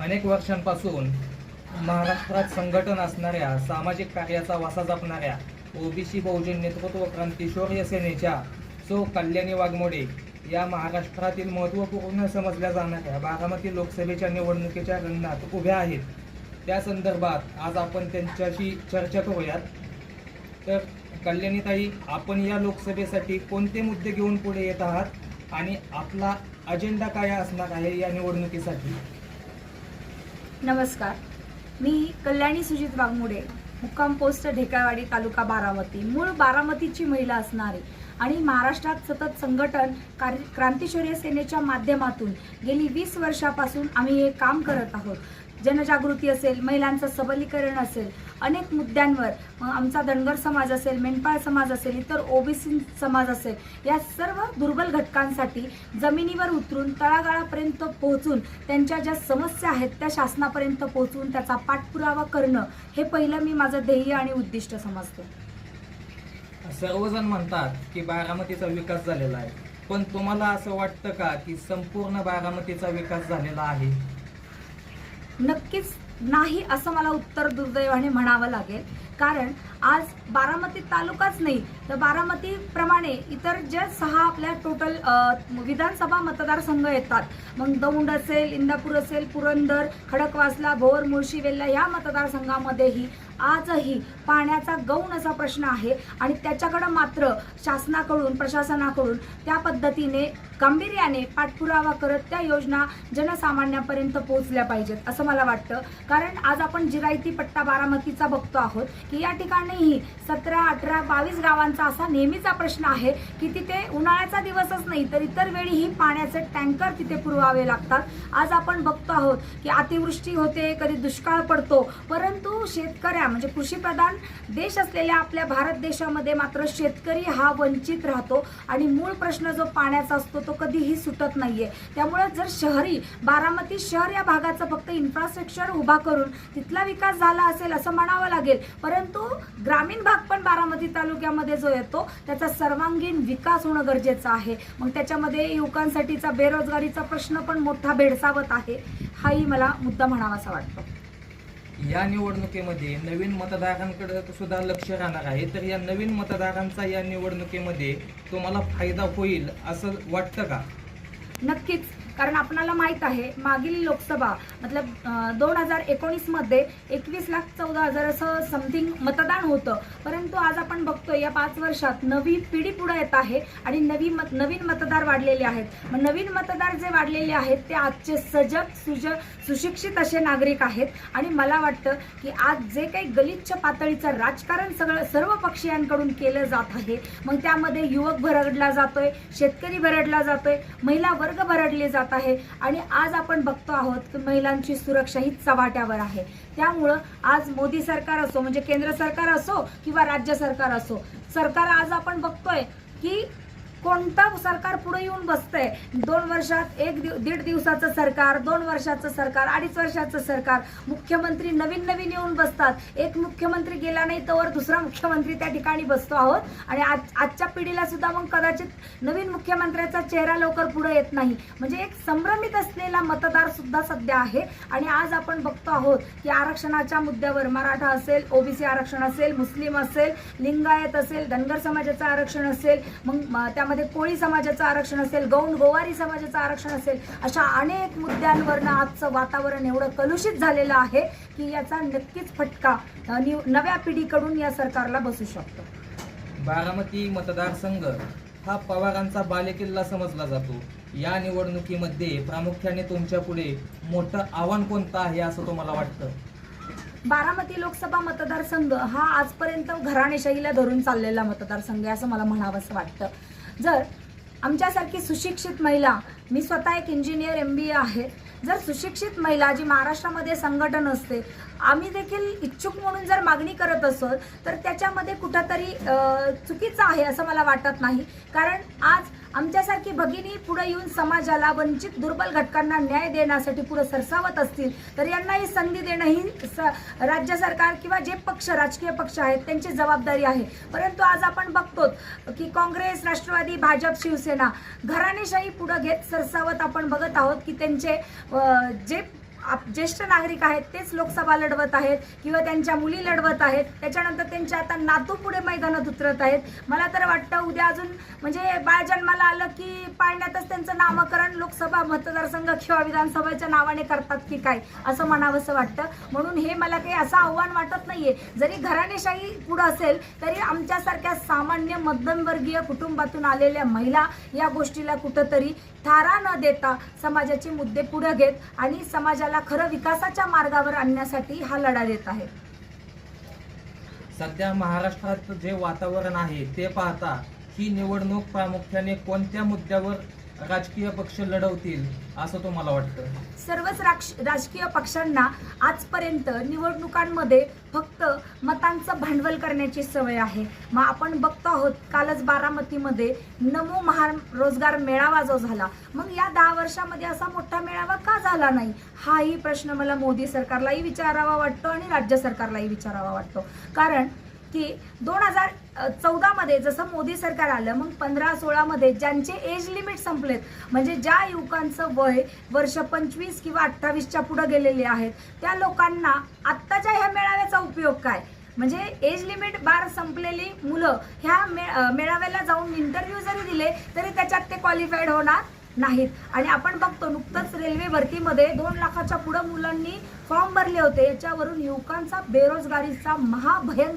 अनेक वर्षांपासून महाराष्ट्रात संघटन असणाऱ्या सामाजिक कार्याचा वासा जपणाऱ्या ओबीसी बहुजन नेतृत्व क्रांती शौर्य सेनेच्या सो कल्याणी वाघमोडे या महाराष्ट्रातील महत्त्वपूर्ण समजल्या जाणाऱ्या बारामती लोकसभेच्या निवडणुकीच्या रिंगणात उभ्या आहेत. त्या संदर्भात आज आपण त्यांच्याशी चर्चा करूयात. तर कल्याणीताई, आपण या लोकसभेसाठी कोणते मुद्दे घेऊन पुढे येत आहात आणि आपला अजेंडा काय असणार आहे या निवडणुकीसाठी? नमस्कार, मी कल्याणी सुजित वाघमोडे, मुक्काम पोस्ट ढेकळवाडी, तालुका बारामती, मूळ बारामतीची महिला असणारी आणि महाराष्ट्रात सतत संघटन क्रांतीशौर्य सेनेच्या माध्यमातून गेली 20 वर्षापासून आम्ही हे काम करत आहोत. जनजागृती असेल, महिलांचं सबलीकरण असेल, अनेक मुद्द्यांवर आमचा धनगर समाज असेल, मेंढपाळ समाज असेल, इतर ओबीसी समाज असेल, या सर्व दुर्बल घटकांसाठी जमिनीवर उतरून तळागाळापर्यंत पोहोचून त्यांच्या ज्या समस्या आहेत त्या शासनापर्यंत पोहोचून त्याचा पाठपुरावा करणं हे पहिलं मी माझं ध्येय आणि उद्दिष्ट समजते. सर्वजण म्हणतात की बारामतीचा विकास झालेला आहे, पण तुम्हाला असं वाटतं का की संपूर्ण बारामतीचा विकास झालेला आहे? नक्कीच नाही असं मला उत्तर दुर्दैवाने म्हणावं लागेल. कारण आज बारामती तालुकाच नाही तर बारामतीप्रमाणे इतर ज्या 6 आपल्या टोटल विधानसभा मतदारसंघ येतात, मग दौंड असेल, इंदापूर असेल, पुरंदर, खडकवासला, भोर, मुळशी, वेल्हा या मतदारसंघामध्येही आजही पाण्याचा गौण असा प्रश्न आहे आणि त्याच्याकडे मात्र शासनाकडून, प्रशासनाकडून त्या पद्धतीने गांभीर्याने पाठपुरावा करत त्या योजना जनसामान्यापर्यंत पोहोचल्या पाहिजेत असं मला वाटतं. कारण आज आपण जिरायती पट्टा बारामतीचा बघतो आहोत की या ठिकाणीही 17, 18, 22 गावांचा असा नेहमीचा प्रश्न आहे की तिथे उन्हाळ्याचा दिवसच नाही तर इतर वेळीही पाण्याचे टँकर तिथे पुरवावे लागतात. आज आपण बघतो आहोत की अतिवृष्टी होते, कधी दुष्काळ पडतो, परंतु शेतकऱ्या म्हणजे कृषीप्रधान देश असलेल्या आपल्या भारत देशामध्ये मात्र शेतकरी हा वंचित राहतो आणि मूळ प्रश्न जो पाण्याचा असतो तो कधीही सुटत नाहीये. त्यामुळे जर शहरी बारामती शहर या भागाचं फक्त इन्फ्रास्ट्रक्चर उभा करून तिथला विकास झाला असेल असं म्हणावं लागेल, परंतु ग्रामीण भाग पण बारामती तालुक्यामध्ये जो येतो त्याचा सर्वांगीण विकास होणं गरजेचं आहे. मग त्याच्यामध्ये युवकांसाठीचा बेरोजगारीचा प्रश्न पण मोठा भेडसावत आहे, हाही मला मुद्दा म्हणावासा वाटतो. या निवडणुकीमध्ये नवीन मतदारांकडे सुद्धा लक्ष राहणार आहे, तर या नवीन मतदारांचा या निवडणुकीमध्ये तुम्हाला फायदा होईल असं वाटतं का? नक्कीच, कारण आपणाला माहीत आहे मागील लोकसभा मतलब 2019 मध्ये 21,14,000 असं समथिंग मतदान होतं, परंतु आज आपण बघतोय या 5 वर्षात नवी पिढी पुढे येत आहे आणि नवीन मतदार वाढलेले आहेत. मग नवीन मतदार जे वाढलेले आहेत ते आजचे सजग सुशिक्षित असे नागरिक आहेत आणि मला वाटतं की आज जे काही गलिच्छ पातळीचं राजकारण सर्व पक्षीयांकडून केलं जात आहे, मग त्यामध्ये युवक भरडला जातोय, शेतकरी भरडला जातोय, महिला वर्ग भरडले जात आहे आणि आज आपण बघतो आहोत की महिलांची सुरक्षा ही चव्हाट्यावर आहे. त्यामुळं आज मोदी सरकार असो म्हणजे केंद्र सरकार असो किंवा राज्य सरकार असो, सरकार आज आपण बघतोय की कोणता सरकार पुढे येऊन बसतंय. 2 वर्षात 1-1.5 दिवसाचं सरकार, 2 वर्षाचं सरकार, 2.5 वर्षाचं सरकार, मुख्यमंत्री नवीन येऊन बसतात. एक मुख्यमंत्री गेला नाही तर दुसरा मुख्यमंत्री त्या ठिकाणी बसतो आहोत आणि आजच्या पिढीला सुद्धा मग कदाचित नवीन मुख्यमंत्र्याचा चेहरा लवकर पुढे येत नाही. म्हणजे एक संभ्रमित असलेला मतदार सुद्धा सध्या आहे आणि आज आपण बघतो आहोत की आरक्षणाच्या मुद्द्यावर मराठा असेल, ओबीसी आरक्षण असेल, मुस्लिम असेल, लिंगायत असेल, धनगर समाजाचं आरक्षण असेल, मग त्यामध्ये कोळी समाजाचं आरक्षण असेल, गौंड गोवारी समाजाचं आरक्षण असेल, अशा अनेक मुद्द्यांवरनं आजचं वातावरण एवढं कलुषित झालेलं आहे की याचा नक्कीच फटका नव्या पिढीकडून या सरकारला बसू शकतो. बारामती मतदारसंघ हा पवारांचा बालेकिल्ला समजला जातो. या निवडणुकीमध्ये प्रामुख्याने तुमच्या पुढे मोठं आव्हान कोणतं आहे असं तुम्हाला वाटतं? बारामती लोकसभा मतदारसंघ हा आजपर्यंत घराणेशाहीला धरून चाललेला मतदारसंघ आहे असं मला म्हणावंसं वाटतं. जर आमच्यासारखी सुशिक्षित महिला, मी स्वतः एक इंजिनियर MBA आहे, जर सुशिक्षित महिला जी महाराष्ट्रामध्ये संघटन असते, आम्ही देखील इच्छुक म्हणून जर मागणी करत असोत तर त्याच्यामध्ये कुठंतरी चुकीचं आहे असं मला वाटत नाही. कारण आज आमच्यासारखी भगिनी पुढे येऊन समाजाला, वंचित दुर्बल घटकांना न्याय देण्यासाठी पुढे सरसावत असतील तर यांना ही संधी देणं ही राज्य सरकार किंवा जे पक्ष, राजकीय पक्ष आहेत त्यांची जबाबदारी आहे. परंतु आज आपण बघतो की काँग्रेस, राष्ट्रवादी, भाजप, शिवसेना घराणेशाही पुढे घेत सरसावत आपण बघत आहोत की त्यांचे जे ज्येष्ठ नागरिक आहेत तेच लोकसभा लढवत आहेत किंवा त्यांच्या मुली लढवत आहेत, त्याच्यानंतर त्यांच्या आता नातू पुढे मैदानात उतरत आहेत. मला तर वाटतं उद्या अजून म्हणजे बाळ जन्माला आलं की पाळण्यातच त्यांचं नामकरण लोकसभा मतदारसंघ किंवा विधानसभेच्या नावाने करतात की काय असं म्हणावंसं वाटतं. म्हणून हे मला काही असं आव्हान वाटत नाहीये. जरी घराणेशाही पुढं असेल तरी आमच्यासारख्या सामान्य मध्यमवर्गीय कुटुंबातून आलेल्या महिला या गोष्टीला कुठंतरी थारा न देता समाजाचे मुद्दे पुढे घेत आणि समाजाला खरं विकासाच्या मार्गावर आणण्यासाठी हा लढा देत आहे. सध्या महाराष्ट्रात जे वातावरण आहे ते पाहता ही निवडणूक प्रामुख्याने कोणत्या मुद्द्यावर राजकीय पक्ष लढवतील असं तुम्हाला वाटतं? सर्वच राजकीय पक्षांना आजपर्यंत निवडणुकांमध्ये फक्त मतांचं भांडवल करण्याची सवय आहे. मग आपण बघतो आहोत कालच बारामतीमध्ये नमो महारोजगार मेळावा जो झाला, मग या 10 वर्षामध्ये असा मोठा मेळावा का झाला नाही हाही प्रश्न मला मोदी सरकारलाही विचारावा वाटतो आणि राज्य सरकारलाही विचारावा वाटतो. कारण की 2014 मध्ये जसं मोदी सरकार आलं, मग 15-16 मध्ये ज्यांचे एज लिमिट संपलेत, म्हणजे ज्या युवकांचं वय वर्ष 25 किंवा 28च्या पुढे गेलेले आहेत, त्या लोकांना आत्ताच्या ह्या मेळाव्याचा उपयोग काय? म्हणजे एज लिमिट बार संपलेली मुलं ह्या मेळाव्याला जाऊन इंटरव्ह्यू जरी दिले तरी त्याच्यात ते क्वालिफाईड होणार नाहीत. आणि आपण बघतो नुकतंच रेल्वे भरतीमध्ये 2 लाखाच्या पुढे मुलांनी फॉर्म भरले होते. याच्यावरून युवकांचा बेरोजगारीचा महाभयंकर